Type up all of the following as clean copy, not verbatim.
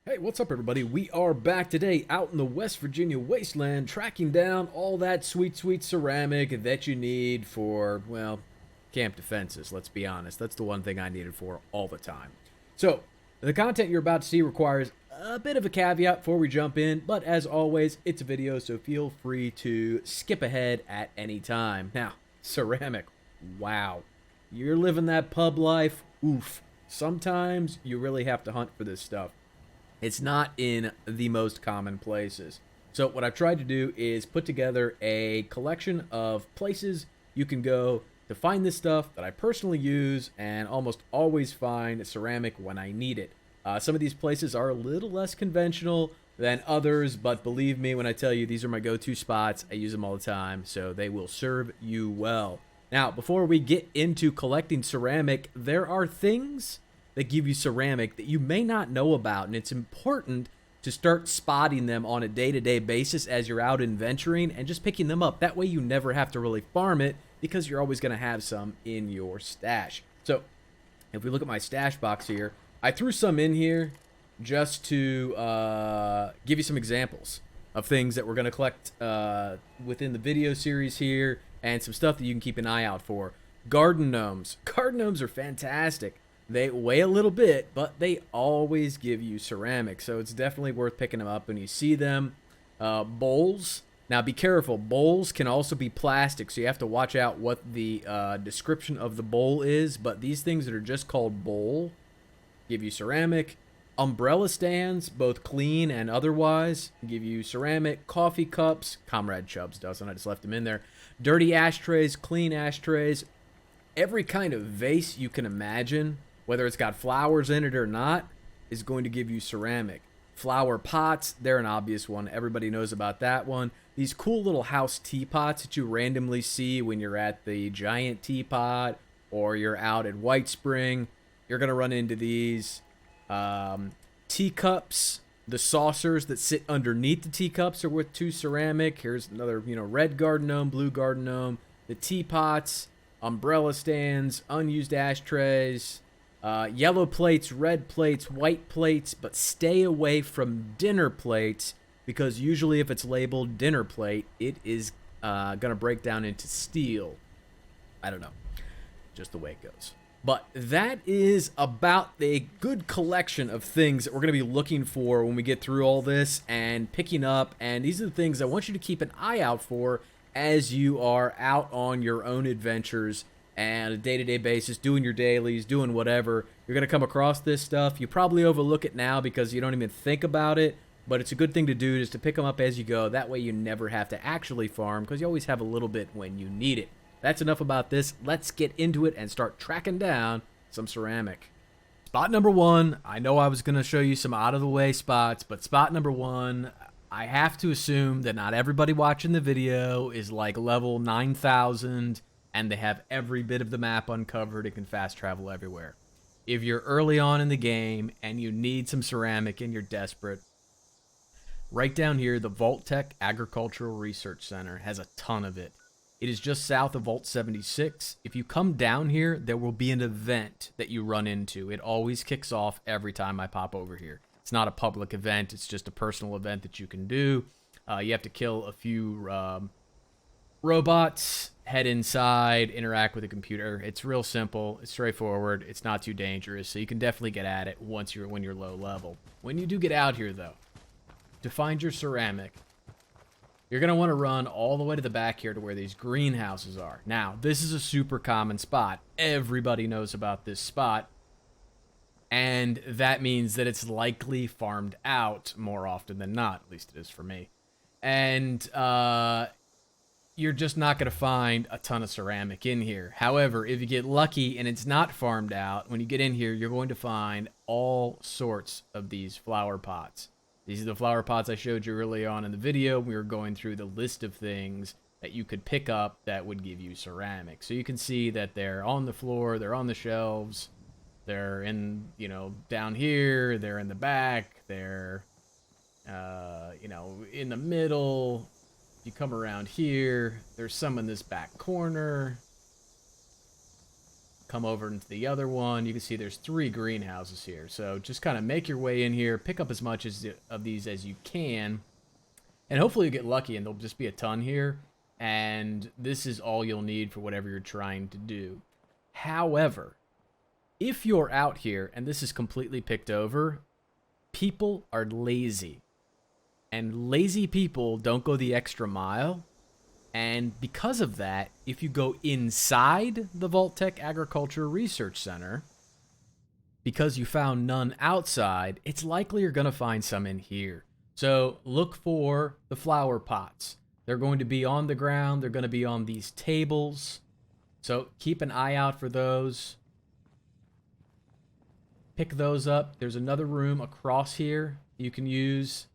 Hey, what's up, everybody? We are back today out in the West Virginia wasteland, tracking down all that sweet, sweet ceramic that you need for, well, camp defenses, let's be honest. That's the one thing I need it for all the time. So, the content you're about to see requires a bit of a caveat before we jump in, but as always, it's a video, so feel free to skip ahead at any time. Now, ceramic, wow. You're living that pub life, oof. Sometimes you really have to hunt for this stuff. It's not in the most common places. So what I've tried to do is put together a collection of places you can go to find this stuff that I personally use and almost always find ceramic when I need it. Some of these places are a little less conventional than others, but believe me when I tell you these are my go-to spots. I use them all the time, so they will serve you well. Now, before we get into collecting ceramic, there are things that give you ceramic that you may not know about, and it's important to start spotting them on a day-to-day basis as you're out adventuring and just picking them up. That way you never have to really farm it because you're always going to have some in your stash. So if we look at my stash box here, I threw some in here just to give you some examples of things that we're going to collect within the video series here and some stuff that you can keep an eye out for. Garden gnomes. Garden gnomes are fantastic. They weigh a little bit, but they always give you ceramic, so it's definitely worth picking them up when you see them. Bowls. Now, be careful. Bowls can also be plastic, so you have to watch out what the description of the bowl is, but these things that are just called bowl give you ceramic. Umbrella stands, both clean and otherwise, give you ceramic. Coffee cups. Comrade Chubbs doesn't. I just left them in there. Dirty ashtrays, clean ashtrays. Every kind of vase you can imagine, whether it's got flowers in it or not, is going to give you ceramic. Flower pots, they're an obvious one. Everybody knows about that one. These cool little house teapots that you randomly see when you're at the giant teapot or you're out at Whitespring, you're going to run into these. Teacups, the saucers that sit underneath the teacups are worth 2 ceramic. Here's another, red garden gnome, blue garden gnome. The teapots, umbrella stands, unused ashtrays, yellow plates, red plates, white plates, but stay away from dinner plates because usually if it's labeled dinner plate, it is going to break down into steel. I don't know. Just the way it goes. But that is about a good collection of things that we're going to be looking for when we get through all this and picking up. And these are the things I want you to keep an eye out for as you are out on your own adventures and a day-to-day basis, doing your dailies, doing whatever. You're going to come across this stuff. You probably overlook it now because you don't even think about it, but it's a good thing to do just to pick them up as you go. That way you never have to actually farm because you always have a little bit when you need it. That's enough about this. Let's get into it and start tracking down some ceramic. Spot number 1, I know I was going to show you some out-of-the-way spots, but spot number 1, I have to assume that not everybody watching the video is like level 9,000 and they have every bit of the map uncovered and can fast travel everywhere. If you're early on in the game and you need some ceramic and you're desperate, right down here, the Vault-Tec Agricultural Research Center has a ton of it. It is just south of Vault 76. If you come down here, there will be an event that you run into. It always kicks off every time I pop over here. It's not a public event. It's just a personal event that you can do. You have to kill a few robots, head inside, interact with the computer. It's real simple. It's straightforward. It's not too dangerous, so you can definitely get at it when you're low level. When you do get out here, though, to find your ceramic, you're going to want to run all the way to the back here to where these greenhouses are. Now, this is a super common spot. Everybody knows about this spot. And that means that it's likely farmed out more often than not. At least it is for me. And you're just not going to find a ton of ceramic in here. However, if you get lucky and it's not farmed out, when you get in here, you're going to find all sorts of these flower pots. These are the flower pots I showed you early on in the video. We were going through the list of things that you could pick up that would give you ceramic. So you can see that they're on the floor, they're on the shelves, they're in, down here, they're in the back, they're, in the middle. You come around here, there's some in this back corner. come over into the other one, you can see there's 3 greenhouses here. So just kind of make your way in here, pick up as much of these as you can, and hopefully you get lucky and there'll just be a ton here. And this is all you'll need for whatever you're trying to do. However, if you're out here and this is completely picked over, people are lazy. And lazy people don't go the extra mile. And because of that, if you go inside the Vault-Tec Agriculture Research Center, because you found none outside, it's likely you're going to find some in here. So look for the flower pots. They're going to be on the ground. They're going to be on these tables. So keep an eye out for those. Pick those up. There's another room across here you can use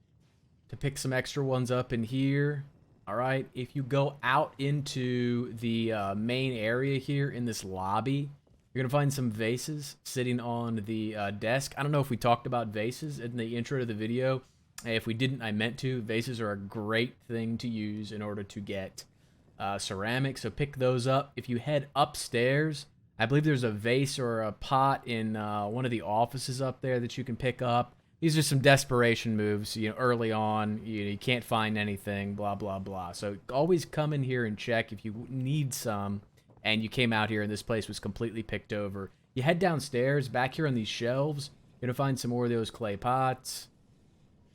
to pick some extra ones up in here. All right, if you go out into the main area here in this lobby, you're going to find some vases sitting on the desk. I don't know if we talked about vases in the intro to the video. If we didn't, I meant to. Vases are a great thing to use in order to get ceramic, so pick those up. If you head upstairs, I believe there's a vase or a pot in one of the offices up there that you can pick up. These are some desperation moves, you know, early on. You can't find anything, blah, blah, blah. So always come in here and check if you need some, and you came out here and this place was completely picked over. You head downstairs, back here on these shelves, you're going to find some more of those clay pots.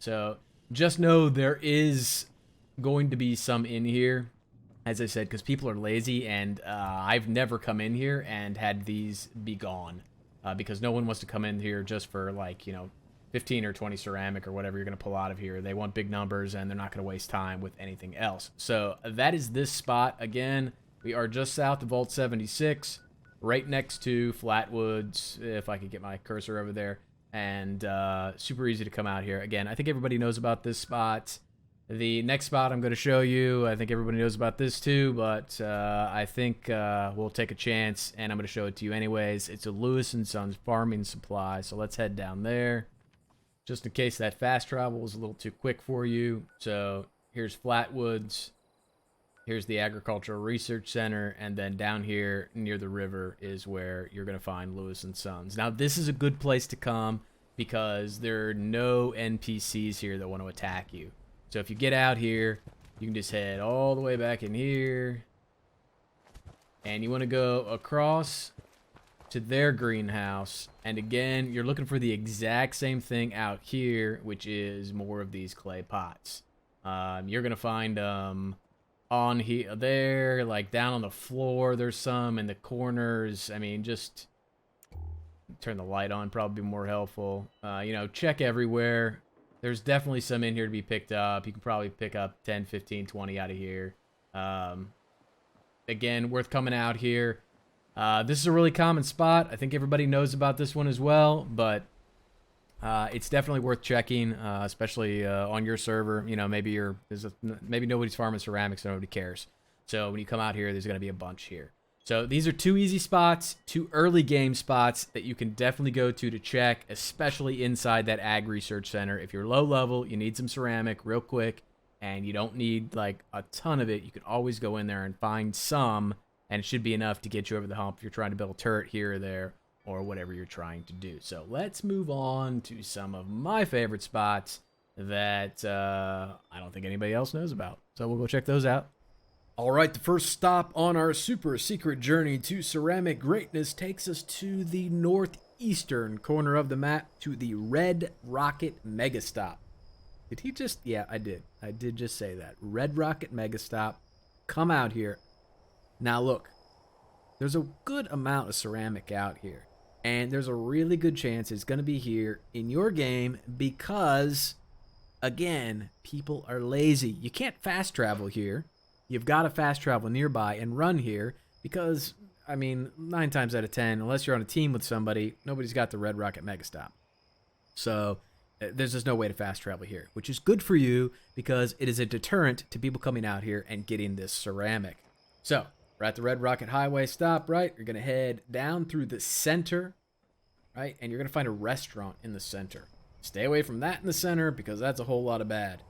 So just know there is going to be some in here, as I said, because people are lazy, and I've never come in here and had these be gone because no one wants to come in here just for, like, you know, 15 or 20 ceramic or whatever you're going to pull out of here. They want big numbers, and they're not going to waste time with anything else. So that is this spot. Again, we are just south of Vault 76, right next to Flatwoods, if I could get my cursor over there, and super easy to come out here. Again, I think everybody knows about this spot. The next spot I'm going to show you, I think everybody knows about this too, but I think we'll take a chance, and I'm going to show it to you anyways. It's a Lewis & Sons farming supply, so let's head down there. Just in case that fast travel was a little too quick for you. So here's Flatwoods. Here's the Agricultural Research Center. And then down here near the river is where you're going to find Lewis & Sons. Now, this is a good place to come because there are no NPCs here that want to attack you. So if you get out here, you can just head all the way back in here. And you want to go across to their greenhouse, and again you're looking for the exact same thing out here, which is more of these clay pots. You're gonna find on here, there, like down on the floor. There's some in the corners. I mean, just turn the light on, probably more helpful. You know, check everywhere. There's definitely some in here to be picked up. You can probably pick up 10, 15, 20 out of here. Again, worth coming out here. This is a really common spot. I think everybody knows about this one as well, but it's definitely worth checking, especially on your server. You know, maybe maybe nobody's farming ceramics, so nobody cares. So when you come out here, there's going to be a bunch here. So these are 2 easy spots, 2 early game spots that you can definitely go to check, especially inside that Ag Research Center. If you're low level, you need some ceramic real quick, and you don't need like a ton of it. You can always go in there and find some, and it should be enough to get you over the hump if you're trying to build a turret here or there or whatever you're trying to do. So let's move on to some of my favorite spots that I don't think anybody else knows about. So we'll go check those out. All right, the first stop on our super secret journey to ceramic greatness takes us to the northeastern corner of the map, to the Red Rocket Megastop. Did he just... Yeah, I did. I did just say that. Red Rocket Megastop. Come out here. Now look, there's a good amount of ceramic out here, and there's a really good chance it's going to be here in your game because, again, people are lazy. You can't fast travel here. You've got to fast travel nearby and run here because, I mean, 9 times out of 10, unless you're on a team with somebody, nobody's got the Red Rocket Megastop. So there's just no way to fast travel here, which is good for you because it is a deterrent to people coming out here and getting this ceramic. So we're at the Red Rocket Highway stop, right? You're going to head down through the center, right? And you're going to find a restaurant in the center. Stay away from that in the center because that's a whole lot of bad.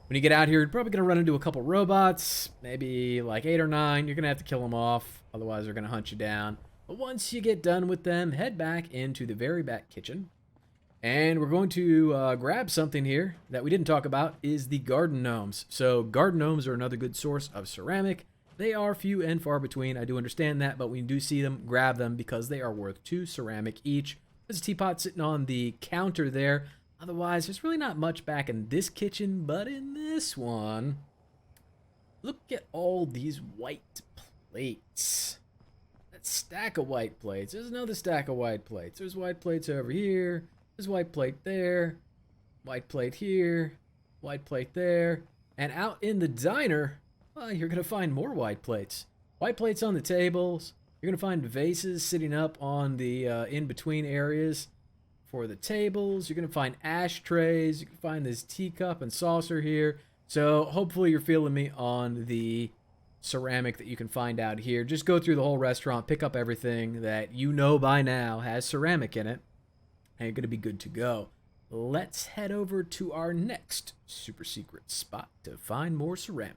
When you get out here, you're probably going to run into a couple robots, maybe like 8 or 9. You're going to have to kill them off, otherwise they're going to hunt you down. But once you get done with them, head back into the very back kitchen. And we're going to grab something here that we didn't talk about, is the garden gnomes. So garden gnomes are another good source of ceramic. They are few and far between. I do understand that, but when you do see them, grab them because they are worth 2 ceramic each. There's a teapot sitting on the counter there. Otherwise, there's really not much back in this kitchen, but in this one, look at all these white plates. That stack of white plates. There's another stack of white plates. There's white plates over here. There's white plate there. White plate here. White plate there. And out in the diner, well, you're going to find more white plates. White plates on the tables. You're going to find vases sitting up on the in-between areas for the tables. You're going to find ashtrays. You can find this teacup and saucer here. So hopefully you're feeling me on the ceramic that you can find out here. Just go through the whole restaurant, pick up everything that you know by now has ceramic in it, and you're going to be good to go. Let's head over to our next super secret spot to find more ceramic.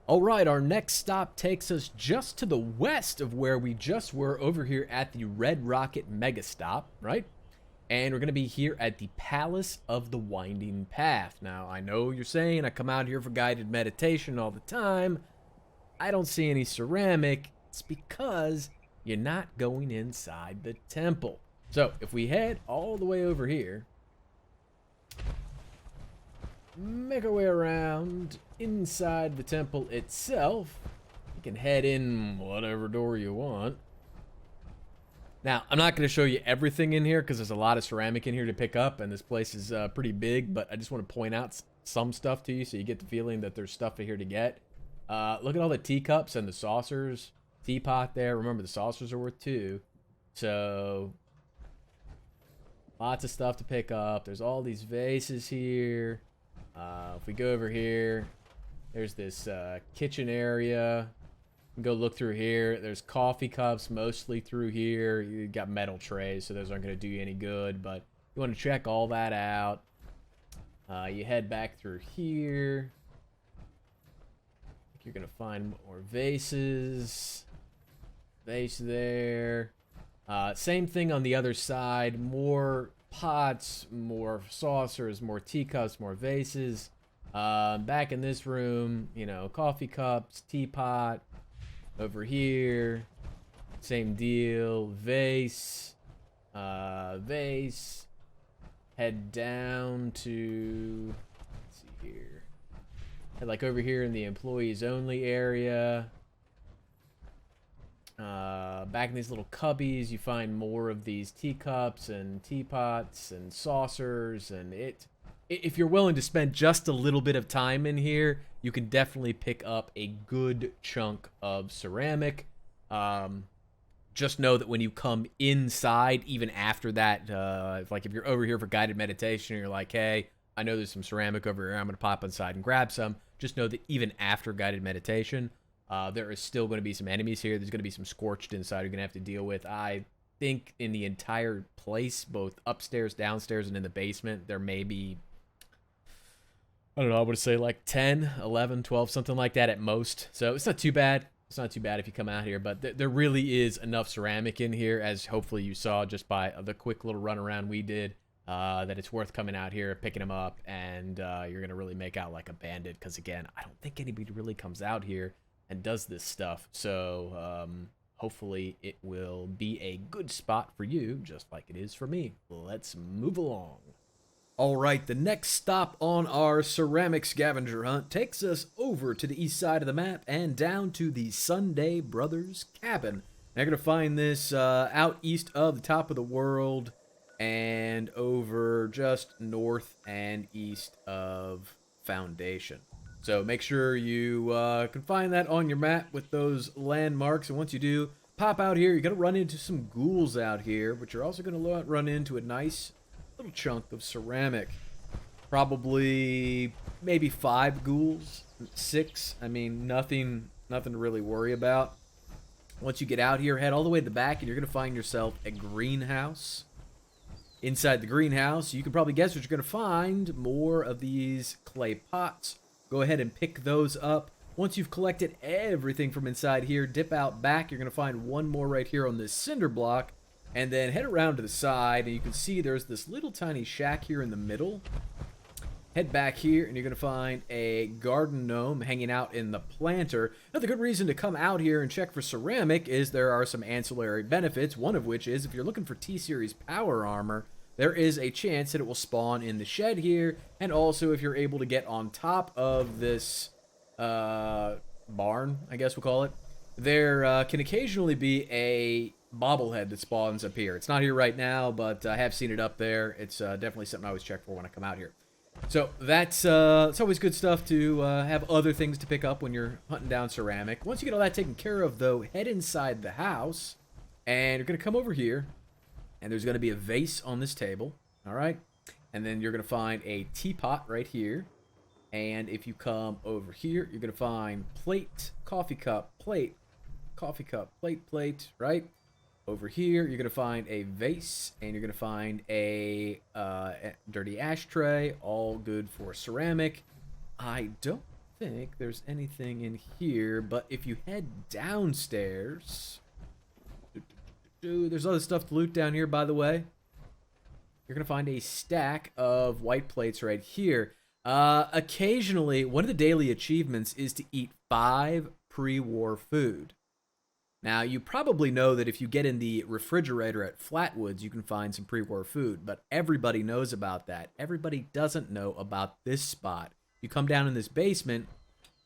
All right, our next stop takes us just to the west of where we just were, over here at the Red Rocket Mega Stop, right? And we're going to be here at the Palace of the Winding Path. Now, I know you're saying I come out here for guided meditation all the time. I don't see any ceramic. It's because you're not going inside the temple. So, if we head all the way over here, make our way around inside the temple itself, you can head in whatever door you want. Now, I'm not going to show you everything in here because there's a lot of ceramic in here to pick up, and this place is pretty big, but I just want to point out some stuff to you so you get the feeling that there's stuff here to get. Look at all the teacups and the saucers. Teapot there. Remember, the saucers are worth 2. So, lots of stuff to pick up. There's all these vases here. If we go over here, there's this kitchen area. Go look through here. There's coffee cups mostly through here. You got metal trays, so those aren't going to do you any good, but you want to check all that out. You head back through here. You're going to find more vases. Vase there. Same thing on the other side. More pots, more saucers, more teacups, more vases. Back in this room, you know, coffee cups, teapot. Over here, same deal. Vase. Vase. Head down to, let's see here. Head like over here in the employees only area. Back in these little cubbies, you find more of these teacups and teapots and saucers, and if you're willing to spend just a little bit of time in here, you can definitely pick up a good chunk of ceramic. Just know that when you come inside, even after that, if you're over here for guided meditation, and you're like, hey, I know there's some ceramic over here, I'm going to pop inside and grab some. Just know that even after guided meditation, there is still going to be some enemies here. There's going to be some scorched inside you're going to have to deal with. I think in the entire place, both upstairs, downstairs, and in the basement, there may be, I don't know, I would say like 10, 11, 12, something like that at most. So it's not too bad. It's not too bad if you come out here, but there really is enough ceramic in here, as hopefully you saw just by the quick little run around we did, that it's worth coming out here, picking them up, and you're going to really make out like a bandit, because again, I don't think anybody really comes out here and does this stuff. So hopefully it will be a good spot for you, just like it is for me. Let's move along. All right, the next stop on our ceramic scavenger hunt takes us over to the east side of the map and down to the Sunday Brothers cabin. Now you're going to find this out east of the top of the world and over just north and east of Foundation. So make sure you can find that on your map with those landmarks. And once you do, pop out here. You're going to run into some ghouls out here, but you're also going to run into a nice little chunk of ceramic. Probably maybe 5 ghouls, 6. I mean, nothing to really worry about. Once you get out here, head all the way to the back, and you're going to find yourself a greenhouse. Inside the greenhouse, you can probably guess what you're going to find. More of these clay pots. Go ahead and pick those up. Once you've collected everything from inside here, dip out back. You're going to find one more right here on this cinder block. And then head around to the side, and you can see there's this little tiny shack here in the middle. Head back here, and you're going to find a garden gnome hanging out in the planter. Another good reason to come out here and check for ceramic is there are some ancillary benefits, one of which is if you're looking for T-Series power armor, there is a chance that it will spawn in the shed here, and also if you're able to get on top of this barn, I guess we'll call it, there can occasionally be a bobblehead that spawns up here. It's not here right now, but I have seen it up there. It's definitely something I always check for when I come out here. So that's it's always good stuff to have other things to pick up when you're hunting down ceramic. Once you get all that taken care of, though, head inside the house, and you're going to come over here, and there's going to be a vase on this table, all right? And then you're going to find a teapot right here. And if you come over here, you're going to find plate, coffee cup, plate, coffee cup, plate, plate, right? Over here, you're going to find a vase, and you're going to find a dirty ashtray, all good for ceramic. I don't think there's anything in here, but if you head downstairs, there's other stuff to loot down here, by the way. You're going to find a stack of white plates right here. Occasionally, one of the daily achievements is to eat 5 pre-war food. Now, you probably know that if you get in the refrigerator at Flatwoods, you can find some pre-war food, but everybody knows about that. Everybody doesn't know about this spot. You come down in this basement,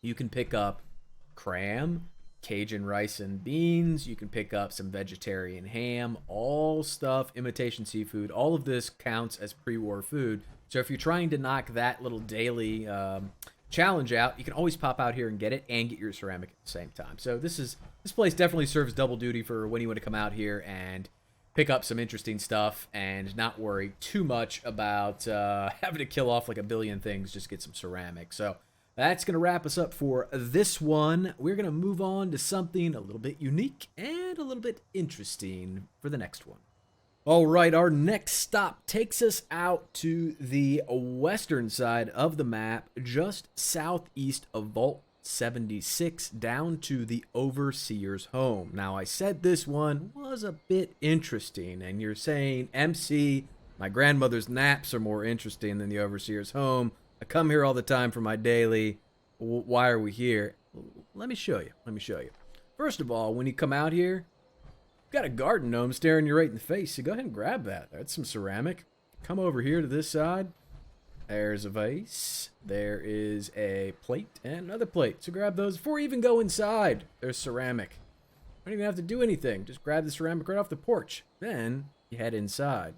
you can pick up cram, Cajun rice and beans, you can pick up some vegetarian ham, all stuff, imitation seafood. All of this counts as pre-war food. So if you're trying to knock that little daily challenge out, you can always pop out here and get it and get your ceramic at the same time. So this place definitely serves double duty for when you want to come out here and pick up some interesting stuff and not worry too much about having to kill off like a billion things, just get some ceramic. So that's going to wrap us up for this one. We're going to move on to something a little bit unique and a little bit interesting for the next one. All right, our next stop takes us out to the western side of the map, just southeast of Vault 76, down to the Overseer's home. Now, I said this one was a bit interesting, and you're saying, MC, my grandmother's naps are more interesting than the Overseer's home. I come here all the time for my daily. Why are we here? Let me show you. Let me show you. First of all, when you come out here, got a garden gnome staring you right in the face, so go ahead and grab that. That's some ceramic. Come over here to this side. There's a vase. There is a plate and another plate. So grab those before you even go inside. There's ceramic. You don't even have to do anything. Just grab the ceramic right off the porch. Then you head inside.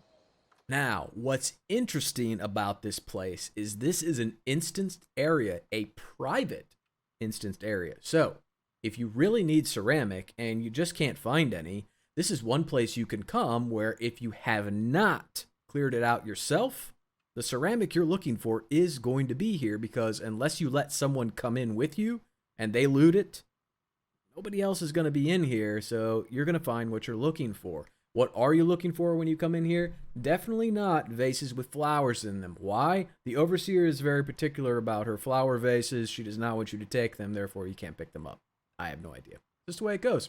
Now, what's interesting about this place is this is an instanced area, a private instanced area. So if you really need ceramic and you just can't find any, this is one place you can come where if you have not cleared it out yourself, the ceramic you're looking for is going to be here, because unless you let someone come in with you and they loot it, nobody else is going to be in here, so you're going to find what you're looking for. What are you looking for when you come in here? Definitely not vases with flowers in them. Why? The Overseer is very particular about her flower vases. She does not want you to take them, therefore you can't pick them up. I have no idea. Just the way it goes.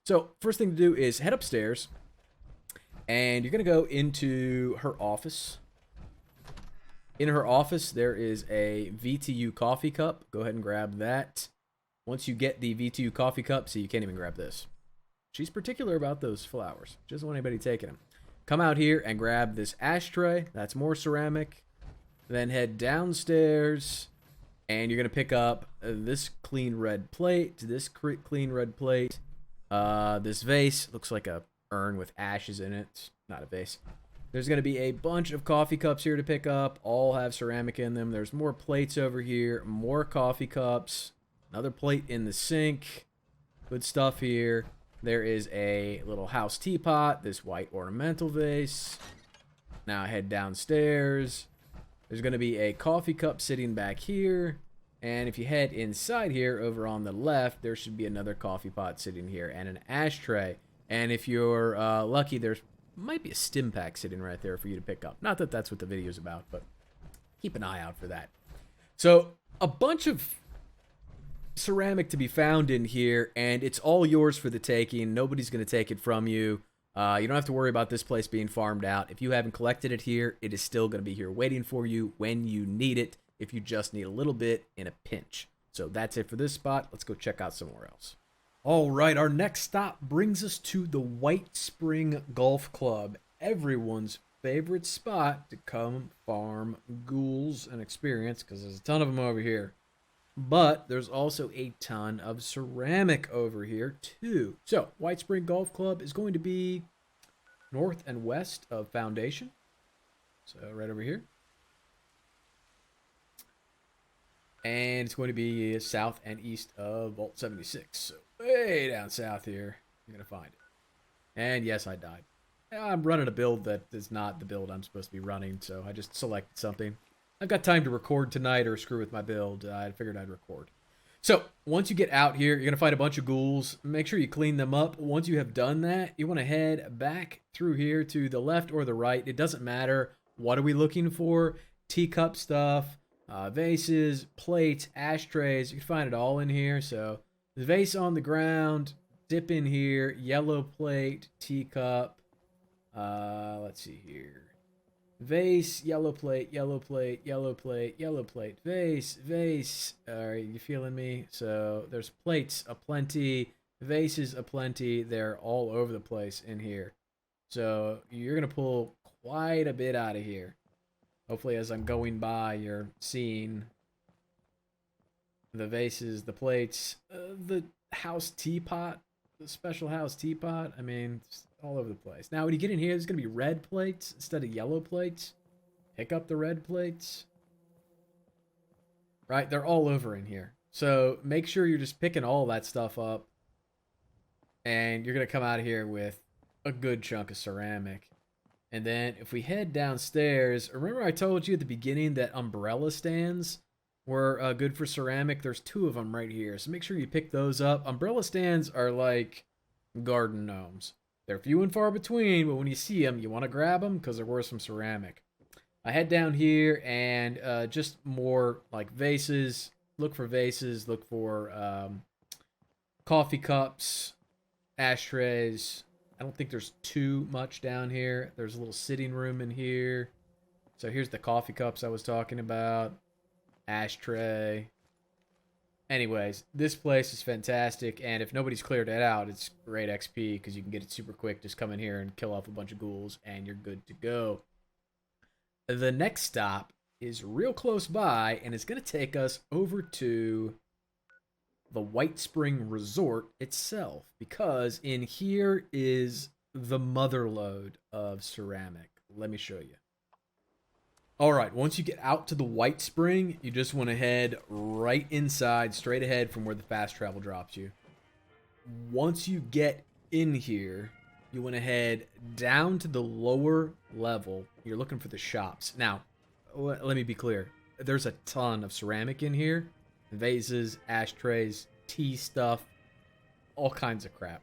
So, first thing to do is head upstairs, and you're going to go into her office. In her office, there is a VTU coffee cup. Go ahead and grab that. Once you get the VTU coffee cup, see, you can't even grab this. She's particular about those flowers. She doesn't want anybody taking them. Come out here and grab this ashtray. That's more ceramic. Then head downstairs, and you're going to pick up this clean red plate, this clean red plate, this vase. Looks like a urn with ashes in it. It's not a vase. There's going to be a bunch of coffee cups here to pick up. All have ceramic in them. There's more plates over here, more coffee cups, another plate in the sink. Good stuff here. There is a little house teapot, this white ornamental vase. Now head downstairs. There's going to be a coffee cup sitting back here. And if you head inside here, over on the left, there should be another coffee pot sitting here and an ashtray. And if you're lucky, there might be a stim pack sitting right there for you to pick up. Not that that's what the video's about, but keep an eye out for that. So, a bunch of ceramic to be found in here, and it's all yours for the taking. Nobody's going to take it from you. You don't have to worry about this place being farmed out. If you haven't collected it here, it is still going to be here waiting for you when you need it, if you just need a little bit in a pinch. So that's it for this spot. Let's go check out somewhere else. All right, our next stop brings us to the Whitespring Golf Club, everyone's favorite spot to come farm ghouls and experience, because there's a ton of them over here. But there's also a ton of ceramic over here too. So Whitespring Golf Club is going to be north and west of Foundation. So right over here. And it's going to be south and east of Vault 76. So way down south here, you're going to find it. And yes, I died. I'm running a build that is not the build I'm supposed to be running, so I just selected something. I've got time to record tonight or screw with my build. I figured I'd record. So once you get out here, you're going to find a bunch of ghouls. Make sure you clean them up. Once you have done that, you want to head back through here to the left or the right. It doesn't matter. What are we looking for? Teacup stuff, vases, plates, ashtrays. You can find it all in here. So the vase on the ground, dip in here, yellow plate, teacup. Let's see here. Vase, yellow plate, yellow plate, yellow plate, yellow plate, vase, vase. Are you feeling me? So there's plates aplenty, vases aplenty. They're all over the place in here. So you're going to pull quite a bit out of here. Hopefully as I'm going by, you're seeing the vases, the plates, the house teapot, the special house teapot. I mean, it's all over the place. Now, when you get in here, there's going to be red plates instead of yellow plates. Pick up the red plates. Right? They're all over in here. So make sure you're just picking all that stuff up. And you're going to come out of here with a good chunk of ceramic. And then if we head downstairs, remember I told you at the beginning that umbrella stands were good for ceramic? There's 2 of them right here. So make sure you pick those up. Umbrella stands are like garden gnomes. They're few and far between, but when you see them, you want to grab them because they're worth some ceramic. I head down here and just more like vases. Look for vases. Look for coffee cups, ashtrays. I don't think there's too much down here. There's a little sitting room in here. So here's the coffee cups I was talking about. Ashtray. Anyways, this place is fantastic, and if nobody's cleared it out, it's great XP because you can get it super quick. Just come in here and kill off a bunch of ghouls, and you're good to go. The next stop is real close by, and it's going to take us over to the Whitespring Resort itself, because in here is the motherlode of ceramic. Let me show you. All right, once you get out to the Whitespring, you just want to head right inside, straight ahead from where the fast travel drops you. Once you get in here, you want to head down to the lower level. You're looking for the shops. Now, let me be clear. There's a ton of ceramic in here. Vases, ashtrays, tea stuff, all kinds of crap.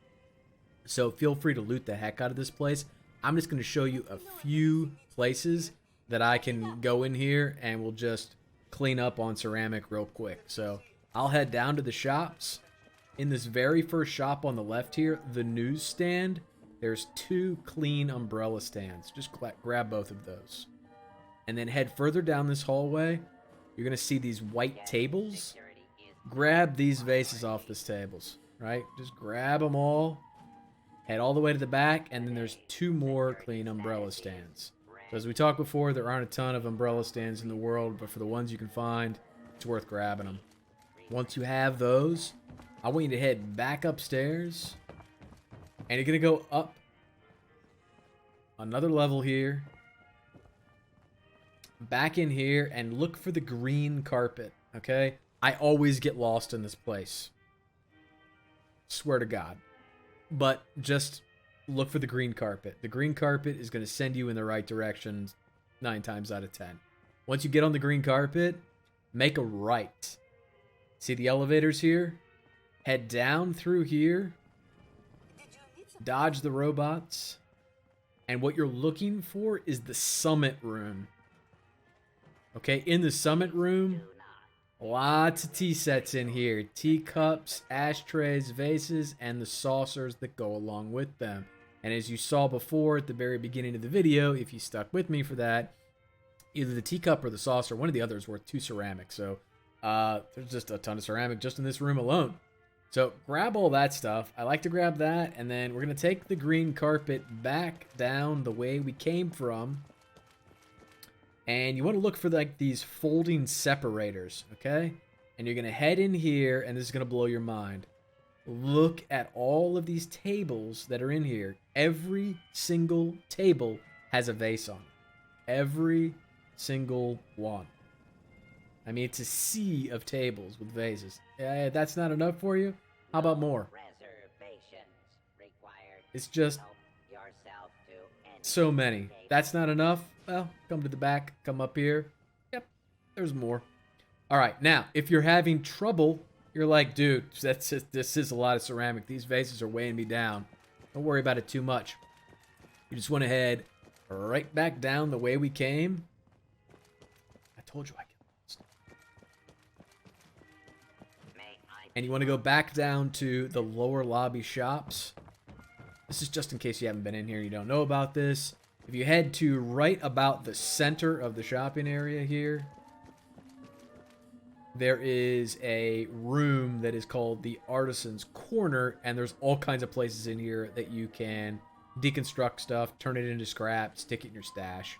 So feel free to loot the heck out of this place. I'm just going to show you a few places that I can go in here and we'll just clean up on ceramic real quick. So I'll head down to the shops. In this very first shop on the left here, the newsstand, there's 2 clean umbrella stands. Just grab both of those. And then head further down this hallway. You're going to see these white tables. Grab these vases off these tables, right? Just grab them all. Head all the way to the back, and then there's 2 more clean umbrella stands. So as we talked before, there aren't a ton of umbrella stands in the world, but for the ones you can find, it's worth grabbing them. Once you have those, I want you to head back upstairs, and you're going to go up another level here, back in here, and look for the green carpet, okay? I always get lost in this place. Swear to God. But just look for the green carpet. The green carpet is going to send you in the right direction 9 times out of 10. Once you get on the green carpet, make a right. See the elevators here? Head down through here. Dodge the robots. And what you're looking for is the summit room. Okay, in the summit room, Lots of tea sets in here. Teacups, ashtrays, vases, and the saucers that go along with them. And as you saw before at the very beginning of the video, if you stuck with me for that, either the teacup or the saucer, one of the others, worth 2 ceramic. So there's just a ton of ceramic just in this room alone. So grab all that stuff. I like to grab that, and then we're going to take the green carpet back down the way we came from. And you want to look for like these folding separators, okay? And you're going to head in here, and this is going to blow your mind. Look at all of these tables that are in here. Every single table has a vase on it. Every single one. I mean, it's a sea of tables with vases. That's not enough for you? How about more? It's just so many. That's not enough? Well, come to the back, come up here. Yep, there's more. All right, now, if you're having trouble, you're like, dude, this is a lot of ceramic. These vases are weighing me down. Don't worry about it too much. You just want to head right back down the way we came. I told you I get lost. And you want to go back down to the lower lobby shops. This is just in case you haven't been in here and you don't know about this. If you head to right about the center of the shopping area here, there is a room that is called the Artisan's Corner, and there's all kinds of places in here that you can deconstruct stuff, turn it into scrap, stick it in your stash.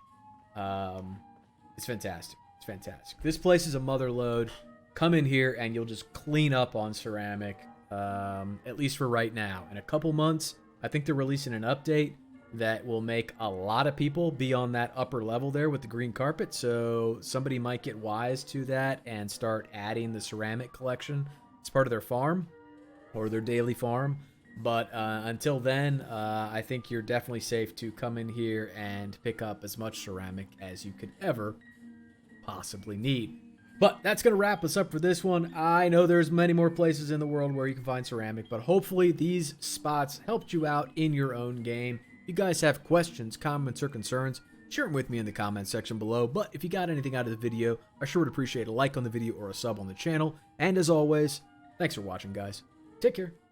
It's fantastic. It's fantastic. This place is a mother lode. Come in here and you'll just clean up on ceramic, at least for right now. In a couple months, I think they're releasing an update that will make a lot of people be on that upper level there with the green carpet. So somebody might get wise to that and start adding the ceramic collection as part of their farm or their daily farm. But until then, I think you're definitely safe to come in here and pick up as much ceramic as you could ever possibly need. But that's going to wrap us up for this one. I know there's many more places in the world where you can find ceramic, but hopefully these spots helped you out in your own game. If you guys have questions, comments, or concerns, share them with me in the comment section below. But if you got anything out of the video, I sure would appreciate a like on the video or a sub on the channel. And as always, thanks for watching, guys. Take care.